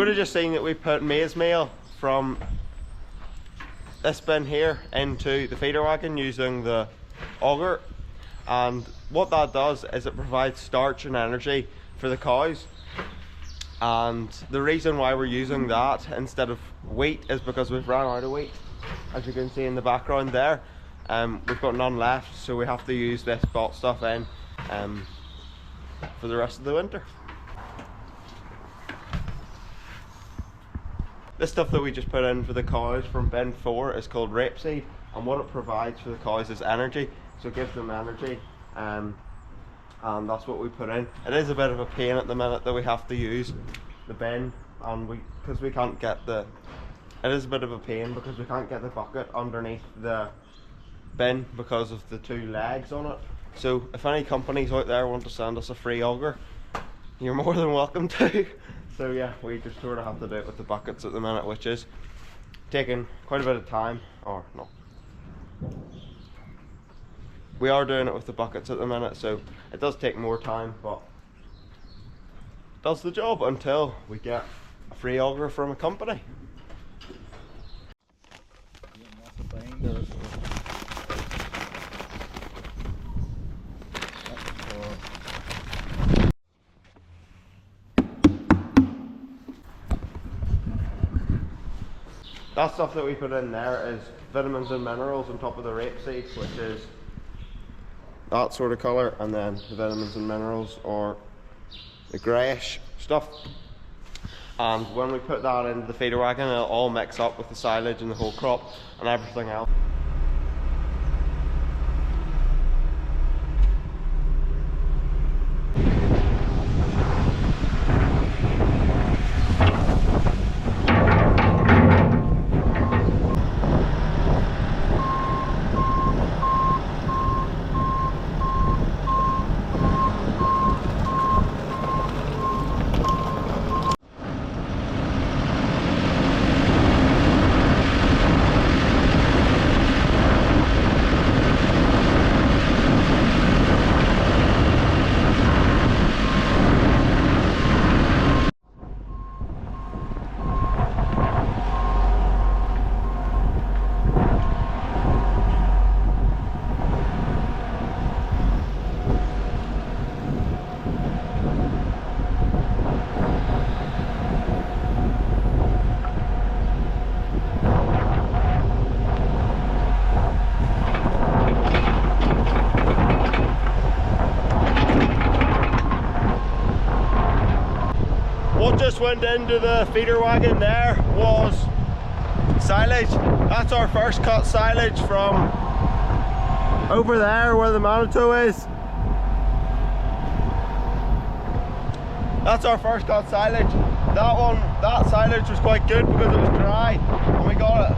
would have just seen that we put maize meal from this bin here into the feeder wagon using the auger, and what that does is it provides starch and energy for the cows. And the reason why we're using that instead of wheat is because we've run out of wheat, as you can see in the background there. We've got none left, so we have to use this bought stuff in for the rest of the winter. This stuff that we just put in for the cows from bin 4 is called rapeseed, and what it provides for the cows is energy, so it gives them energy, and that's what we put in. It is a bit of a pain at the minute that we have to use the bin, and because we can't get the, it is a bit of a pain because we can't get the bucket underneath the bin because of the 2 legs on it. So if any companies out there want to send us a free auger, you're more than welcome to. So yeah, we just sort of have to do it with the buckets at the minute, which is taking quite a bit of time. Or no, we are doing it with the buckets at the minute, so it does take more time, but it does the job until we get a free auger from a company. That stuff that we put in there is vitamins and minerals on top of the rapeseed, which is that sort of colour, and then the vitamins and minerals are the greyish stuff. And when we put that into the feeder wagon, it'll all mix up with the silage and the whole crop and everything else. Went into the feeder wagon there was silage. That's our first cut silage from over there where the Manitou is. That's our first cut silage. That silage was quite good because it was dry, and we got it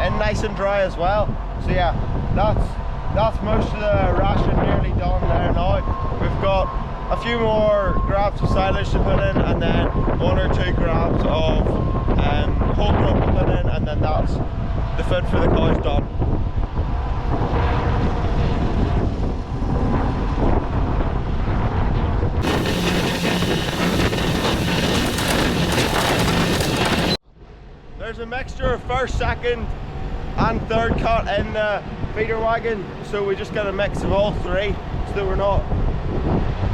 in nice and dry as well. So yeah, that's most of the ration nearly done there now. We've got a few more grabs of silage to put in, and then 1 or 2 grabs of whole crop to put in, and then that's the food for the cows done. There's a mixture of first, second and third cut in the feeder wagon, so we just get a mix of all 3 so that we're not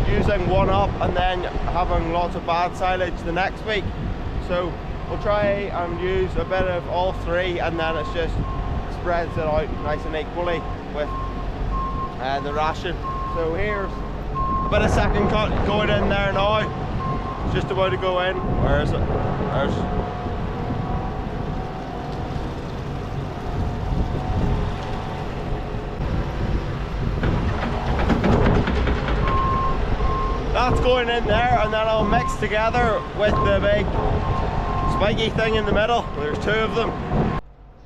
using one up and then having lots of bad silage the next week. So we'll try and use a bit of all 3, and then it's just spreads it out nice and equally with the ration. So here's a bit of second cut going in there now. It's just about to go in. Where is it? That's going in there, and then I'll mix together with the big spiky thing in the middle. There's 2 of them.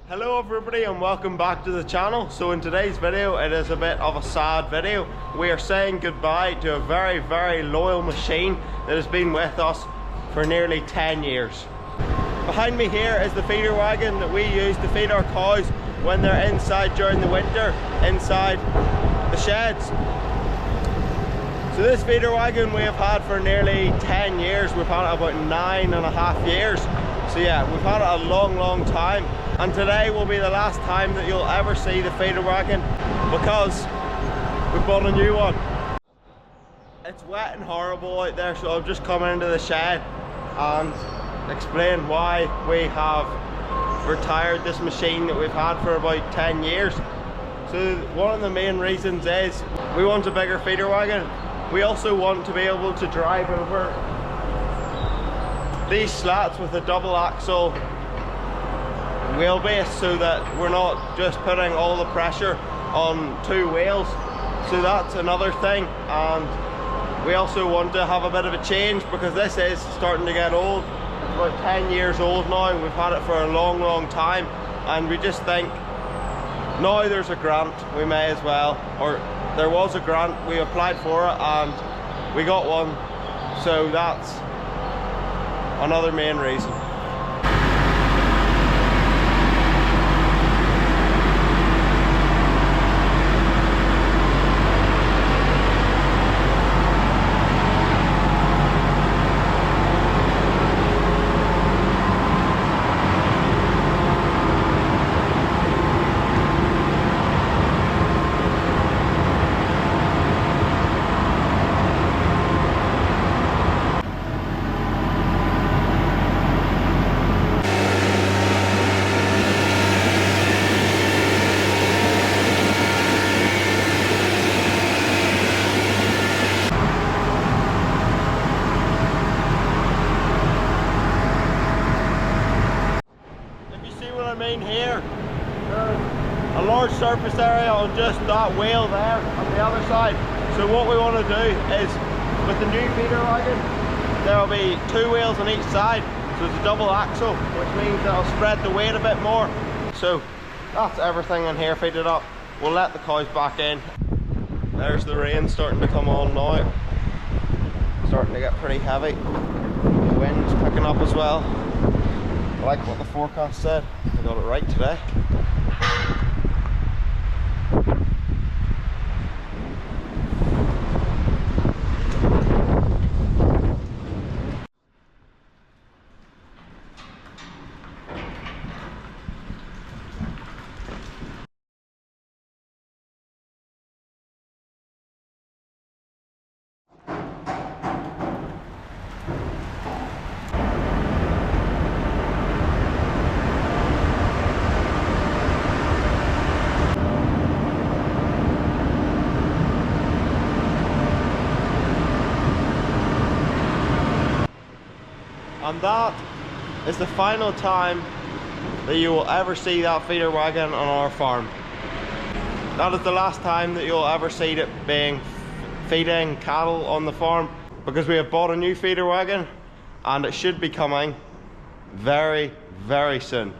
Hello everybody and welcome back to the channel. So in today's video, it is a bit of a sad video. We are saying goodbye to a very, very loyal machine that has been with us for nearly 10 years. Behind me here is the feeder wagon that we use to feed our cows when they're inside during the winter, inside the sheds. So this feeder wagon we have had for nearly 10 years. We've had it about 9.5 years. So yeah, we've had it a long time. And today will be the last time that you'll ever see the feeder wagon because we bought a new one. It's wet and horrible out there, so I've just come into the shed and explain why we have retired this machine that we've had for about 10 years. So one of the main reasons is we want a bigger feeder wagon. We also want to be able to drive over these slats with a double axle wheelbase so that we're not just putting all the pressure on two wheels. So that's another thing. And we also want to have a bit of a change because this is starting to get old. It's about 10 years old now. We've had it for a long time, and we just think now there's a grant, we may as well, or there was a grant, we applied for it and we got one, so that's another main reason. Here, a large surface area on just that wheel there on the other side. So what we want to do is, with the new feeder wagon, there will be two wheels on each side, so it's a double axle, which means it'll spread the weight a bit more. So that's everything in here fitted up. We'll let the cows back in. There's the rain starting to come on now, starting to get pretty heavy. The wind's picking up as well. I like what the forecast said. I got it right today. And that is the final time that you will ever see that feeder wagon on our farm. That is the last time that you'll ever see it being feeding cattle on the farm, because we have bought a new feeder wagon and it should be coming very soon.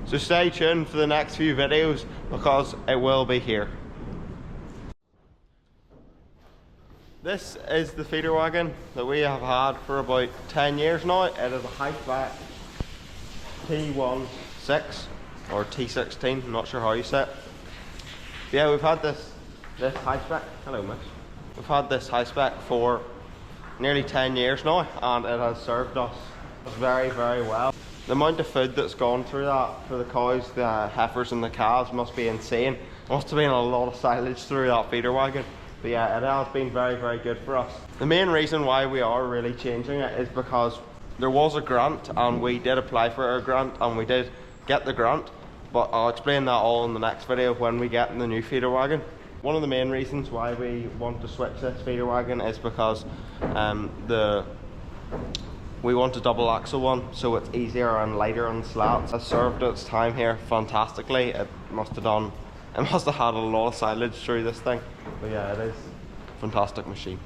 So stay tuned for the next few videos because it will be here. This is the feeder wagon that we have had for about 10 years now. It is a hatchback T16 or T16, I'm not sure how you say it. But yeah, we've had this hatchback, hello miss. We've had this hatchback for nearly 10 years now and it has served us very well. The amount of food that's gone through that for the cows, the heifers and the calves must be insane. Must have been a lot of silage through that feeder wagon. But yeah, it has been very good for us. The main reason why we are really changing it is because there was a grant and we did apply for a grant and we did get the grant, but I'll explain that all in the next video when we get in the new feeder wagon. One of the main reasons why we want to switch this feeder wagon is because we want a double axle one, so it's easier and lighter on slats. It served its time here fantastically. It must have had a lot of silage through this thing. But yeah, it is a fantastic machine.